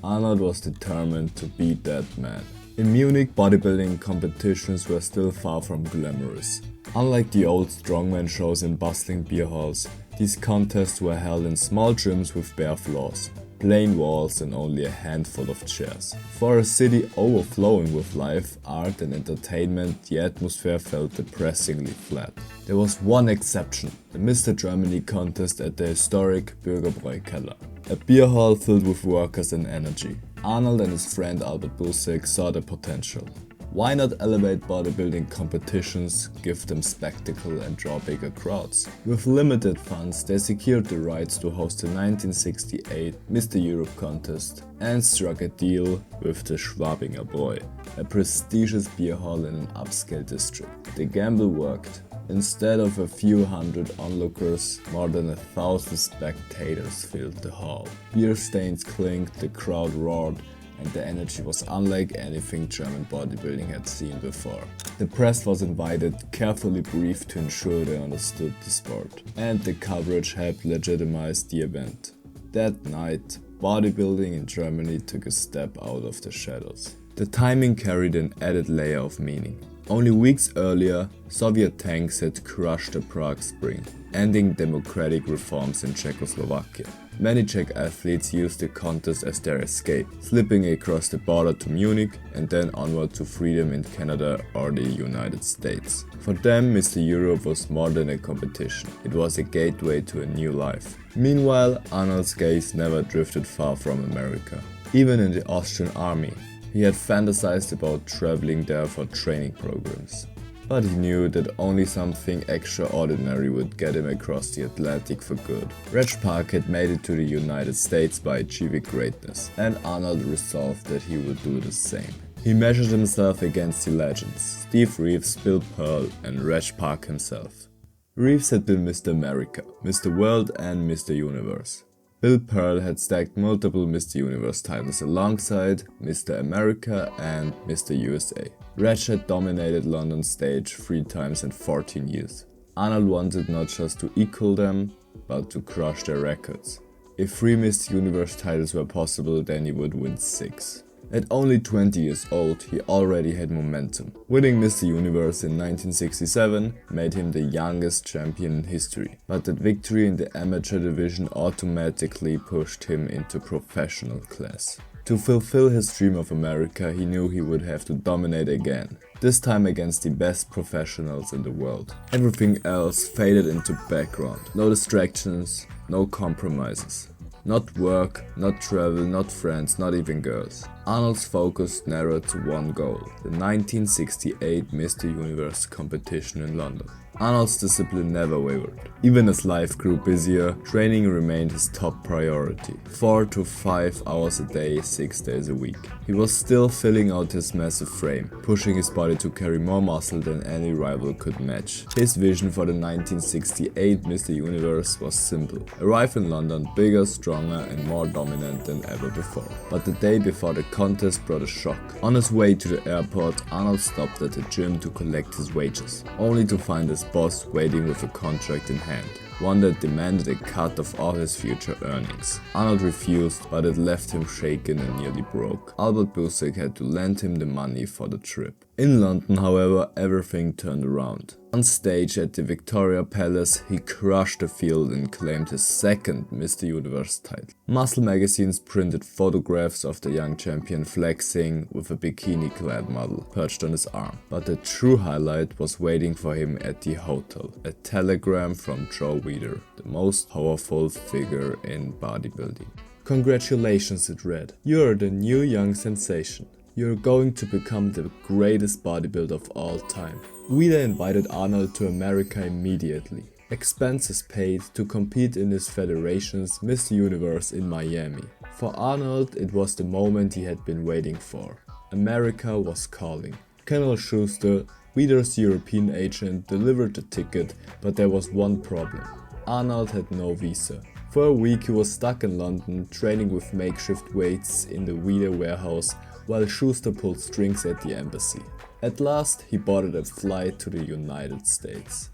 Arnold was determined to be that man. In Munich, bodybuilding competitions were still far from glamorous. Unlike the old strongman shows in bustling beer halls, these contests were held in small gyms with bare floors, plain walls and only a handful of chairs. For a city overflowing with life, art and entertainment, the atmosphere felt depressingly flat. There was one exception, the Mr. Germany contest at the historic Bürgerbräukeller, a beer hall filled with workers and energy. Arnold and his friend Albert Busek saw the potential. Why not elevate bodybuilding competitions, give them spectacle and draw bigger crowds? With limited funds, they secured the rights to host the 1968 Mr. Europe contest and struck a deal with the Schwabinger Bräu, a prestigious beer hall in an upscale district. The gamble worked. Instead of a few hundred onlookers, more than 1,000 spectators filled the hall. Beer stains clinked, the crowd roared, and the energy was unlike anything German bodybuilding had seen before. The press was invited, carefully briefed to ensure they understood the sport, and the coverage helped legitimize the event. That night, bodybuilding in Germany took a step out of the shadows. The timing carried an added layer of meaning. Only weeks earlier, Soviet tanks had crushed the Prague Spring, ending democratic reforms in Czechoslovakia. Many Czech athletes used the contest as their escape, slipping across the border to Munich and then onward to freedom in Canada or the United States. For them, Mr. Europe was more than a competition, it was a gateway to a new life. Meanwhile, Arnold's gaze never drifted far from America. Even in the Austrian army, he had fantasized about traveling there for training programs. But he knew that only something extraordinary would get him across the Atlantic for good. RegPark had made it to the United States by achieving greatness, and Arnold resolved that he would do the same. He measured himself against the legends, Steve Reeves, BillPearl, and RegPark himself. Reeves had been Mr. America, Mr. World and Mr. Universe. BillPearl had stacked multiple Mr. Universe titles alongside Mr. America and Mr. USA. Reg had dominated London's stage 3 times in 14 years. Arnold wanted not just to equal them, but to crush their records. If 3 Mr. Universe titles were possible, then he would win 6. At only 20 years old, he already had momentum. Winning Mr. Universe in 1967 made him the youngest champion in history, but that victory in the amateur division automatically pushed him into professional class. To fulfill his dream of America, he knew he would have to dominate again, this time against the best professionals in the world. Everything else faded into background. No distractions, no compromises. Not work, not travel, not friends, not even girls. Arnold's focus narrowed to one goal, the 1968 Mr. Universe competition in London. Arnold's discipline never wavered. Even as life grew busier, training remained his top priority. 4 to 5 hours a day, 6 days a week. He was still filling out his massive frame, pushing his body to carry more muscle than any rival could match. His vision for the 1968 Mr. Universe was simple. Arrive in London bigger, stronger and more dominant than ever before. But the day before the contest brought a shock. On his way to the airport, Arnold stopped at the gym to collect his wages, only to find his boss waiting with a contract in hand, one that demanded a cut of all his future earnings. Arnold refused, but it left him shaken and nearly broke. Albert Busek had to lend him the money for the trip. In London, however, everything turned around. On stage at the Victoria Palace, he crushed the field and claimed his second Mr. Universe title. Muscle magazines printed photographs of the young champion flexing with a bikini-clad model perched on his arm. But the true highlight was waiting for him at the hotel. A telegram from Joe Weider, the most powerful figure in bodybuilding. "Congratulations," it read. "You are the new young sensation. You're going to become the greatest bodybuilder of all time." Weider invited Arnold to America immediately. Expenses paid to compete in his federation's Mr. Universe in Miami. For Arnold, it was the moment he had been waiting for. America was calling. Colonel Schuster, Weider's European agent, delivered the ticket, but there was one problem. Arnold had no visa. For a week he was stuck in London, training with makeshift weights in the Weider warehouse, while Schuster pulled strings at the embassy. At last, he boarded a flight to the United States.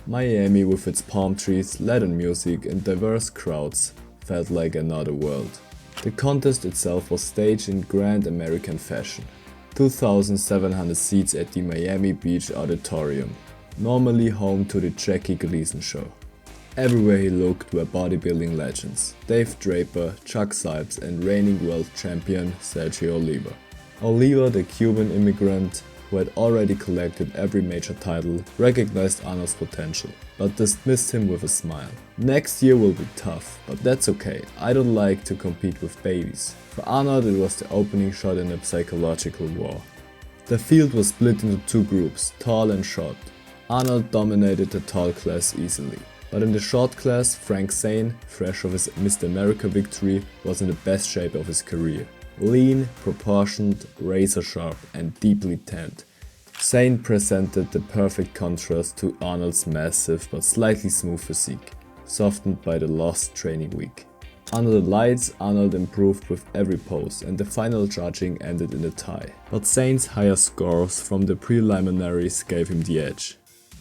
Miami, with its palm trees, Latin music and diverse crowds, felt like another world. The contest itself was staged in grand American fashion. 2,700 seats at the Miami Beach Auditorium, normally home to the Jackie Gleason Show. Everywhere he looked were bodybuilding legends, Dave Draper, Chuck Sipes and reigning world champion SergioOliva. Oliva, the Cuban immigrant who had already collected every major title, recognized Arnold's potential, but dismissed him with a smile. "Next year will be tough, but that's okay, I don't like to compete with babies." For Arnold it was the opening shot in a psychological war. The field was split into 2 groups, tall and short. Arnold dominated the tall class easily. But in the short class, FrankZane, fresh of his Mr. America victory, was in the best shape of his career. Lean, proportioned, razor sharp and deeply tanned. Zane presented the perfect contrast to Arnold's massive but slightly smooth physique, softened by the lost training week. Under the lights, Arnold improved with every pose and the final judging ended in a tie. But Zane's higher scores from the preliminaries gave him the edge.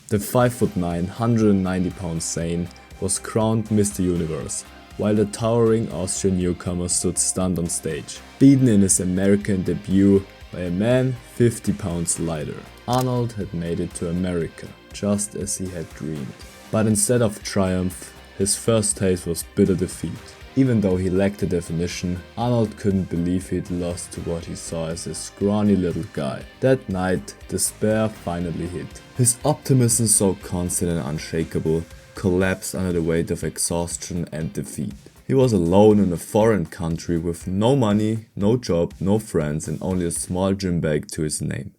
The 5'9", 190-pound Zane was crowned Mr. Universe, while the towering Austrian newcomer stood stunned on stage, beaten in his American debut by a man 50 pounds lighter. Arnold had made it to America, just as he had dreamed. But instead of triumph, his first taste was bitter defeat. Even though he lacked a definition, Arnold couldn't believe he'd lost to what he saw as a scrawny little guy. That night, despair finally hit. His optimism, so constant and unshakable, collapsed under the weight of exhaustion and defeat. He was alone in a foreign country with no money, no job, no friends, and only a small gym bag to his name.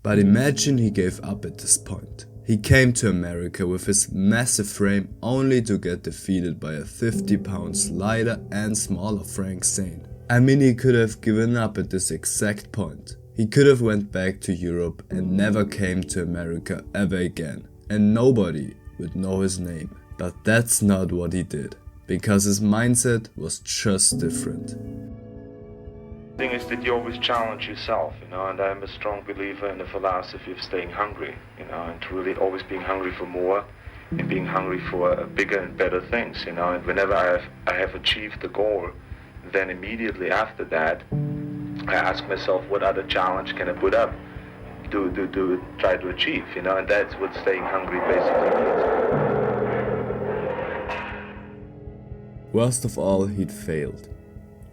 But imagine he gave up at this point. He came to America with his massive frame only to get defeated by a 50 pounds lighter and smaller FrankZane. I mean, he could have given up at this exact point. He could have went back to Europe and never came to America ever again, and nobody would know his name. But that's not what he did, because his mindset was just different. The thing is that you always challenge yourself, and I'm a strong believer in the philosophy of staying hungry, and really always being hungry for more and being hungry for bigger and better things, and whenever I have achieved the goal, then immediately after that, I ask myself, what other challenge can I put up to try to achieve, and that's what staying hungry basically means. Worst of all, he'd failed.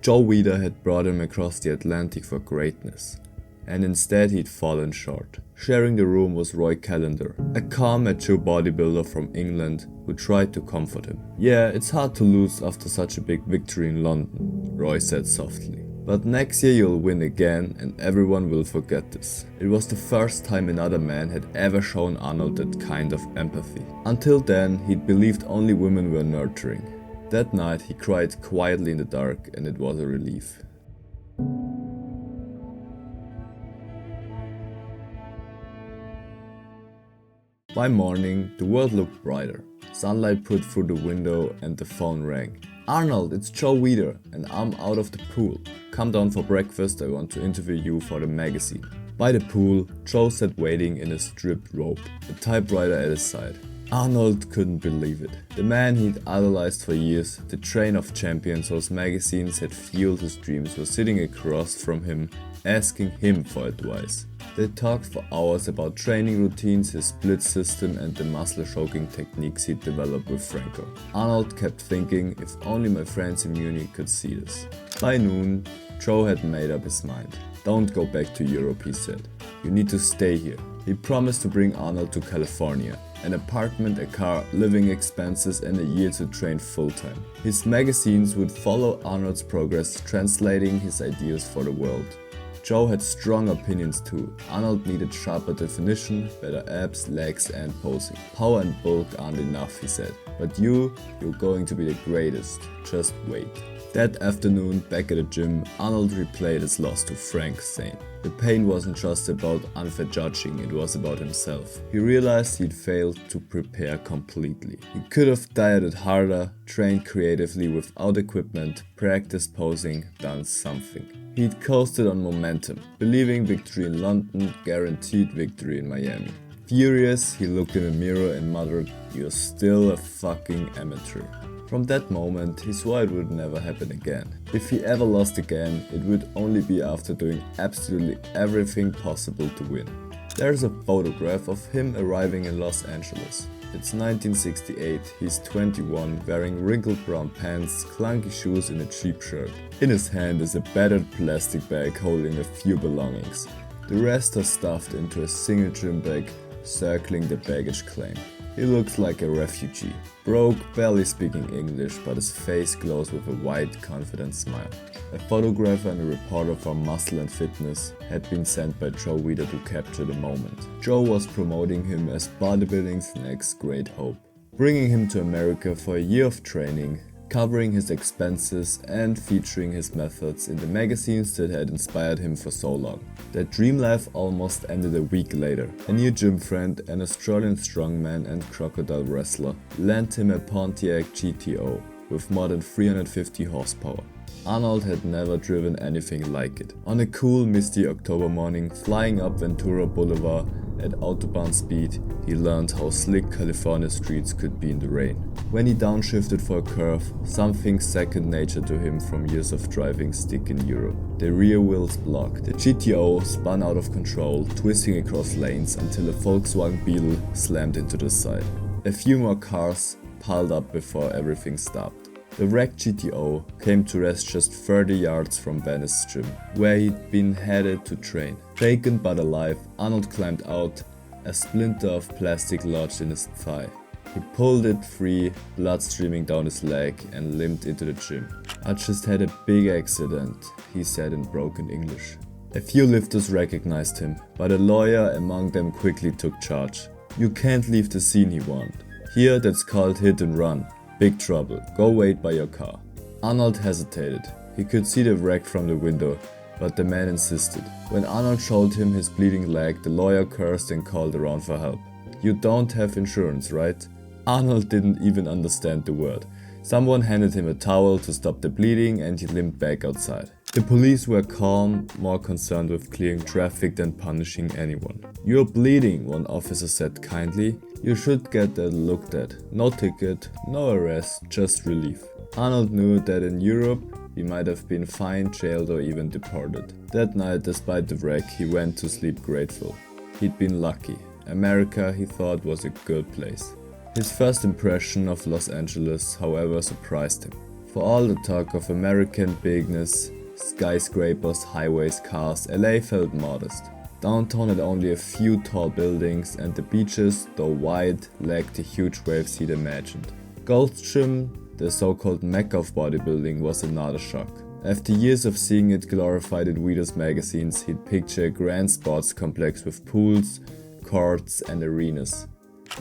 Joe Weider had brought him across the Atlantic for greatness, and instead he'd fallen short. Sharing the room was Roy Callender, a calm, mature bodybuilder from England who tried to comfort him. "Yeah, it's hard to lose after such a big victory in London," Roy said softly. "But next year you'll win again and everyone will forget this." It was the first time another man had ever shown Arnold that kind of empathy. Until then, he'd believed only women were nurturing. That night he cried quietly in the dark, and it was a relief. By morning, the world looked brighter. Sunlight poured through the window and the phone rang. "Arnold, it's Joe Weider, and I'm out of the pool. Come down for breakfast, I want to interview you for the magazine." By the pool, Joe sat waiting in a stripped robe, a typewriter at his side. Arnold couldn't believe it. The man he'd idolized for years, the train of champions whose magazines had fueled his dreams, was sitting across from him, asking him for advice. They talked for hours about training routines, his split system, and the muscle-choking techniques he'd developed with Franco. Arnold kept thinking, if only my friends in Munich could see this. By noon, Joe had made up his mind. "Don't go back to Europe," he said. "You need to stay here." He promised to bring Arnold to California. An apartment, a car, living expenses, and a year to train full-time. His magazines would follow Arnold's progress, translating his ideas for the world. Joe had strong opinions too. Arnold needed sharper definition, better abs, legs, and posing. "Power and bulk aren't enough," he said. "But you're going to be the greatest. Just wait." That afternoon, back at the gym, Arnold replayed his loss to FrankZane. The pain wasn't just about unfair judging, it was about himself. He realized he'd failed to prepare completely. He could have dieted harder, trained creatively without equipment, practiced posing, done something. He'd coasted on momentum, believing victory in London guaranteed victory in Miami. Furious, he looked in the mirror and muttered, "You're still a fucking amateur." From that moment, he swore it would never happen again. If he ever lost again, it would only be after doing absolutely everything possible to win. There's a photograph of him arriving in Los Angeles. It's 1968, he's 21, wearing wrinkled brown pants, clunky shoes and a cheap shirt. In his hand is a battered plastic bag holding a few belongings. The rest are stuffed into a single gym bag, circling the baggage claim. He looks like a refugee, broke, barely speaking English, but his face glows with a wide, confident smile. A photographer and a reporter from Muscle and Fitness had been sent by Joe Weider to capture the moment. Joe was promoting him as bodybuilding's next great hope, bringing him to America for a year of training, covering his expenses and featuring his methods in the magazines that had inspired him for so long. That dream life almost ended a week later. A new gym friend, an Australian strongman and crocodile wrestler, lent him a Pontiac GTO with more than 350 horsepower. Arnold had never driven anything like it. On a cool, misty October morning, flying up Ventura Boulevard, At autobahn speed, he learned how slick California streets could be in the rain. When he downshifted for a curve, something second nature to him from years of driving stick in Europe. The rear wheels blocked. The GTO spun out of control, twisting across lanes until a Volkswagen Beetle slammed into the side. A few more cars piled up before everything stopped. The wrecked GTO came to rest just 30 yards from Venice Gym, where he'd been headed to train. Shaken but alive, Arnold climbed out, a splinter of plastic lodged in his thigh. He pulled it free, blood streaming down his leg, and limped into the gym. "I just had a big accident," he said in broken English. A few lifters recognized him, but a lawyer among them quickly took charge. "You can't leave the scene," he warned. "Here that's called hit and run. Big trouble. Go wait by your car." Arnold hesitated. He could see the wreck from the window, but the man insisted. When Arnold showed him his bleeding leg, the lawyer cursed and called around for help. "You don't have insurance, right?" Arnold didn't even understand the word. Someone handed him a towel to stop the bleeding and he limped back outside. The police were calm, more concerned with clearing traffic than punishing anyone. "You're bleeding," one officer said kindly. "You should get that looked at. No ticket, no arrest, just relief." Arnold knew that in Europe he might have been fined, jailed or even deported. That night, despite the wreck, he went to sleep grateful. He'd been lucky. America, he thought, was a good place. His first impression of Los Angeles, however, surprised him. For all the talk of American bigness, skyscrapers, highways, cars, LA felt modest. Downtown had only a few tall buildings and the beaches, though wide, lacked the huge waves he'd imagined. GoldsGym, the so-called mecca of bodybuilding, was another shock. After years of seeing it glorified in readers' magazines, he'd picture a grand sports complex with pools, courts and arenas.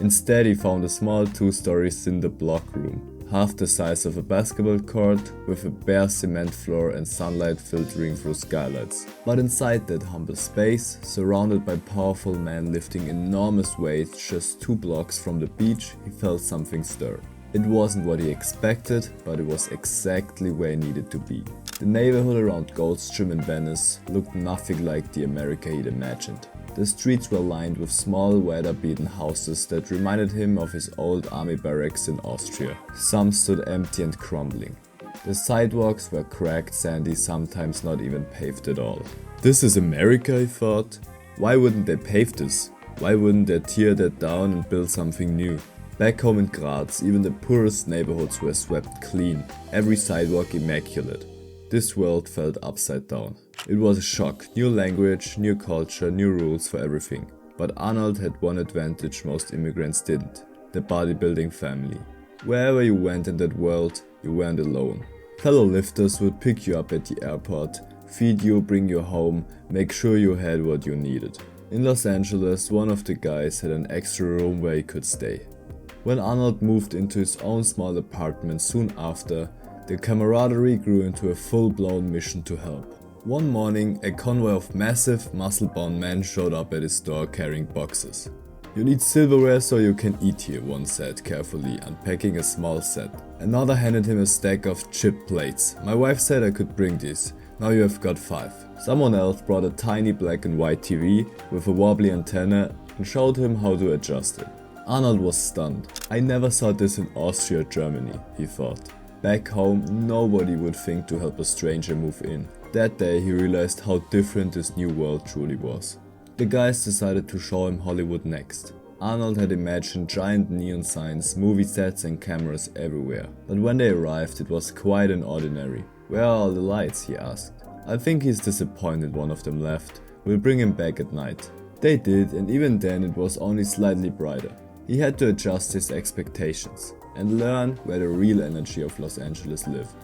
Instead, he found a small two-story cinder block room, half the size of a basketball court, with a bare cement floor and sunlight filtering through skylights. But inside that humble space, surrounded by powerful men lifting enormous weights just 2 blocks from the beach, he felt something stir. It wasn't what he expected, but it was exactly where he needed to be. The neighborhood around GoldsGym in Venice looked nothing like the America he'd imagined. The streets were lined with small, weather-beaten houses that reminded him of his old army barracks in Austria. Some stood empty and crumbling. The sidewalks were cracked, sandy, sometimes not even paved at all. "This is America," he thought. "Why wouldn't they pave this? Why wouldn't they tear that down and build something new?" Back home in Graz, even the poorest neighborhoods were swept clean, every sidewalk immaculate. This world felt upside down. It was a shock, new language, new culture, new rules for everything. But Arnold had one advantage most immigrants didn't: the bodybuilding family. Wherever you went in that world, you weren't alone. Fellow lifters would pick you up at the airport, feed you, bring you home, make sure you had what you needed. In Los Angeles, one of the guys had an extra room where he could stay. When Arnold moved into his own small apartment soon after, the camaraderie grew into a full-blown mission to help. One morning, a convoy of massive, muscle-bound men showed up at his door carrying boxes. "You need silverware so you can eat here," one said carefully, unpacking a small set. Another handed him a stack of chip plates. "My wife said I could bring these. Now you have got 5. Someone else brought a tiny black and white TV with a wobbly antenna and showed him how to adjust it. Arnold was stunned. "I never saw this in Austria or Germany," he thought. Back home, nobody would think to help a stranger move in. That day, he realized how different this new world truly was. The guys decided to show him Hollywood next. Arnold had imagined giant neon signs, movie sets and cameras everywhere. But when they arrived, it was quite unordinary. "Where are all the lights?" he asked. "I think he's disappointed," one of them laughed. "We'll bring him back at night." They did, and even then it was only slightly brighter. He had to adjust his expectations and learn where the real energy of Los Angeles lived.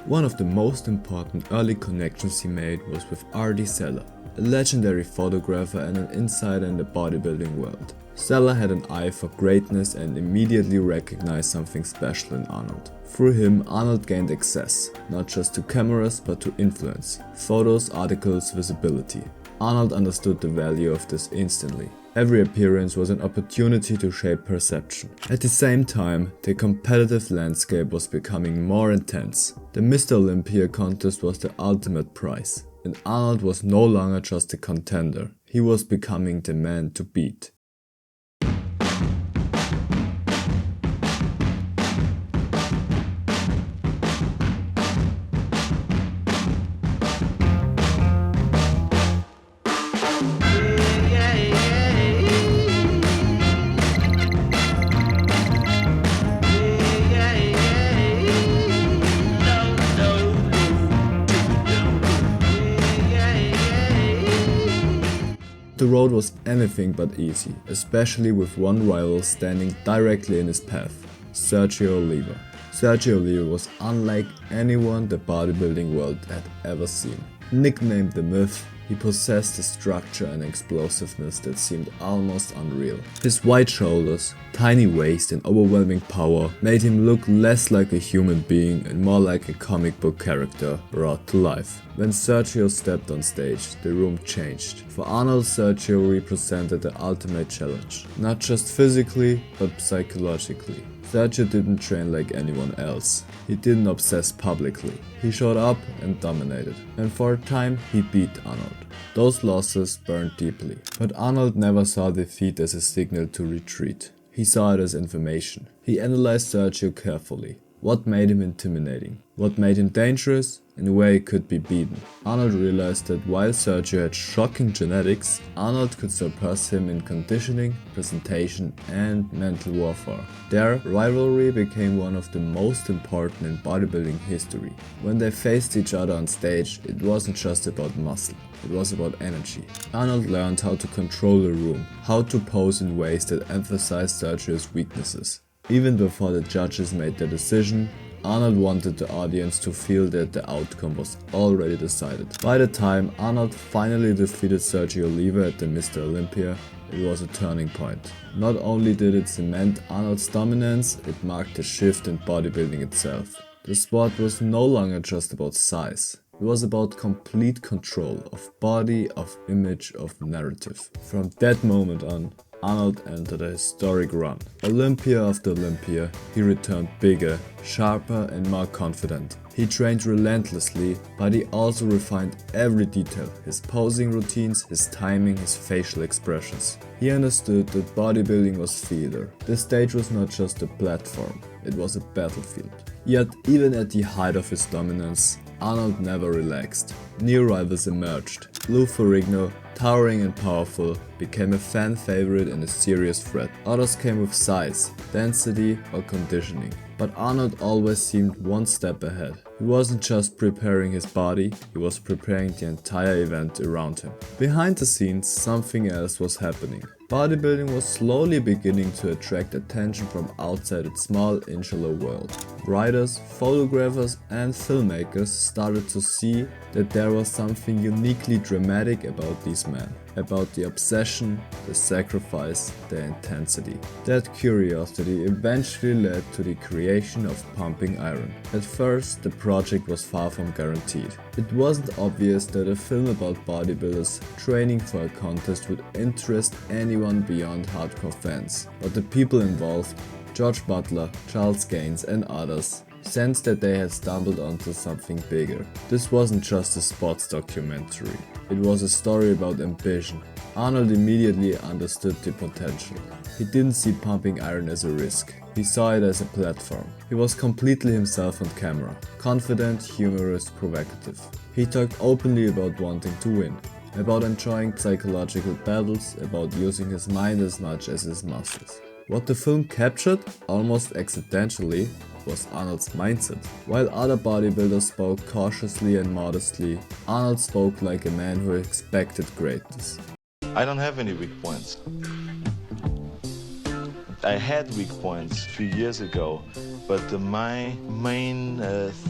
One of the most important early connections he made was with R.D. Seller, a legendary photographer and an insider in the bodybuilding world. Seller had an eye for greatness and immediately recognized something special in Arnold. Through him, Arnold gained access, not just to cameras but to influence, photos, articles, visibility. Arnold understood the value of this instantly. Every appearance was an opportunity to shape perception. At the same time, the competitive landscape was becoming more intense. The MrOlympia contest was the ultimate prize, and Arnold was no longer just a contender, He was becoming the man to beat. The road was anything but easy, especially with one rival standing directly in his path, SergioOliva. SergioOliva was unlike anyone the bodybuilding world had ever seen. Nicknamed the Myth, he possessed a structure and explosiveness that seemed almost unreal. His wide shoulders, tiny waist and overwhelming power made him look less like a human being and more like a comic book character brought to life. When Sergio stepped on stage, the room changed. For Arnold, Sergio represented the ultimate challenge, not just physically, but psychologically. Sergio didn't train like anyone else. He didn't obsess publicly. He showed up and dominated. And for a time, he beat Arnold. Those losses burned deeply. But Arnold never saw defeat as a signal to retreat. He saw it as information. He analyzed Sergio carefully. What made him intimidating? What made him dangerous? And where he could be beaten. Arnold realized that while Sergio had shocking genetics, Arnold could surpass him in conditioning, presentation and mental warfare. Their rivalry became one of the most important in bodybuilding history. When they faced each other on stage, it wasn't just about muscle, it was about energy. Arnold learned how to control the room, how to pose in ways that emphasized Sergio's weaknesses. Even before the judges made their decision, Arnold wanted the audience to feel that the outcome was already decided. By the time Arnold finally defeated SergioOliva at the Mr. Olympia, it was a turning point. Not only did it cement Arnold's dominance, it marked a shift in bodybuilding itself. The sport was no longer just about size. It was about complete control of body, of image, of narrative. From that moment on, Arnold entered a historic run. Olympia after Olympia, he returned bigger, sharper and more confident. He trained relentlessly, but he also refined every detail, his posing routines, his timing, his facial expressions. He understood that bodybuilding was theater. The stage was not just a platform, it was a battlefield. Yet, even at the height of his dominance, Arnold never relaxed. New rivals emerged. LouFerrigno, towering and powerful, became a fan favorite and a serious threat. Others came with size, density or conditioning. But Arnold always seemed one step ahead. He wasn't just preparing his body, he was preparing the entire event around him. Behind the scenes, something else was happening. Bodybuilding was slowly beginning to attract attention from outside its small, insular world. Writers, photographers and filmmakers started to see that there was something uniquely dramatic about these men. About the obsession, the sacrifice, the intensity. That curiosity eventually led to the creation of PumpingIron. At first, the project was far from guaranteed. It wasn't obvious that a film about bodybuilders training for a contest would interest anyone beyond hardcore fans. But the people involved, George Butler, Charles Gaines and others, sensed that they had stumbled onto something bigger. This wasn't just a sports documentary. It was a story about ambition. Arnold immediately understood the potential. He didn't see PumpingIron as a risk. He saw it as a platform. He was completely himself on camera. Confident, humorous, provocative. He talked openly about wanting to win. About enjoying psychological battles, about using his mind as much as his muscles. What the film captured, almost accidentally, was Arnold's mindset. While other bodybuilders spoke cautiously and modestly, Arnold spoke like a man who expected greatness. I don't have any weak points. I had weak points a few years ago, but my main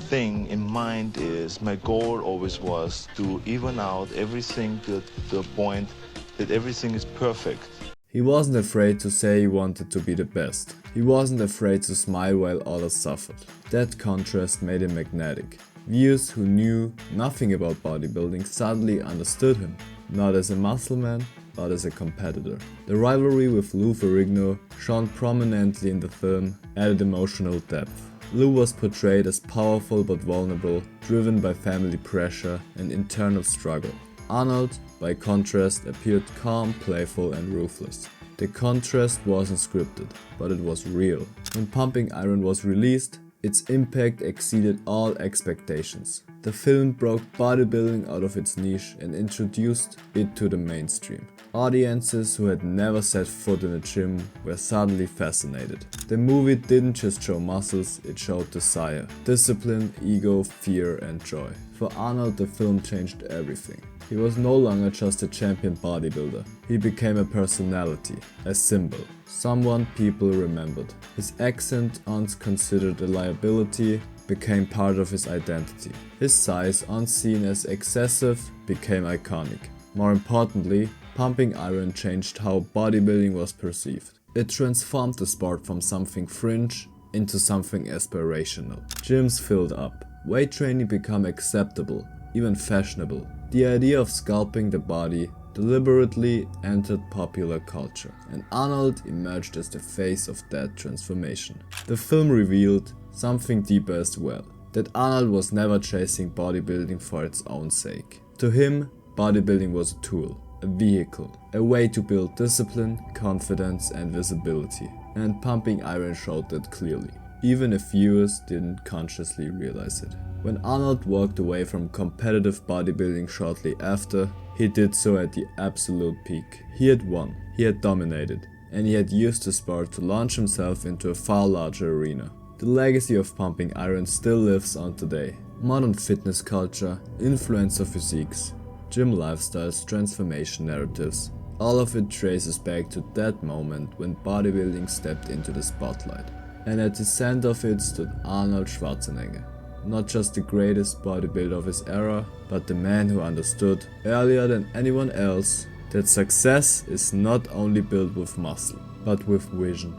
thing in mind is my goal always was to even out everything to the point that everything is perfect. He wasn't afraid to say he wanted to be the best. He wasn't afraid to smile while others suffered. That contrast made him magnetic. Viewers who knew nothing about bodybuilding suddenly understood him, not as a muscle man, but as a competitor. The rivalry with LouFerrigno, shone prominently in the film, added emotional depth. Lou was portrayed as powerful but vulnerable, driven by family pressure and internal struggle. Arnold, by contrast, appeared calm, playful and ruthless. The contrast wasn't scripted, but it was real. When Pumping Iron was released, its impact exceeded all expectations. The film broke bodybuilding out of its niche and introduced it to the mainstream. Audiences who had never set foot in a gym were suddenly fascinated. The movie didn't just show muscles, it showed desire, discipline, ego, fear and joy. For Arnold, the film changed everything. He was no longer just a champion bodybuilder. He became a personality, a symbol, someone people remembered. His accent, once considered a liability, became part of his identity. His size, unseen as excessive, became iconic. More importantly, Pumping Iron changed how bodybuilding was perceived. It transformed the sport from something fringe into something aspirational. Gyms filled up. Weight training became acceptable, even fashionable. The idea of sculpting the body deliberately entered popular culture, and Arnold emerged as the face of that transformation. The film revealed something deeper as well, that Arnold was never chasing bodybuilding for its own sake. To him, bodybuilding was a tool, a vehicle, a way to build discipline, confidence and visibility, and Pumping Iron showed that clearly, even if viewers didn't consciously realize it. When Arnold walked away from competitive bodybuilding shortly after, he did so at the absolute peak. He had won, he had dominated, and he had used the sport to launch himself into a far larger arena. The legacy of Pumping Iron still lives on today. Modern fitness culture, influencer physiques, gym lifestyles, transformation narratives, all of it traces back to that moment when bodybuilding stepped into the spotlight. And at the center of it stood Arnold Schwarzenegger. Not just the greatest bodybuilder of his era, but the man who understood, earlier than anyone else, that success is not only built with muscle, but with vision.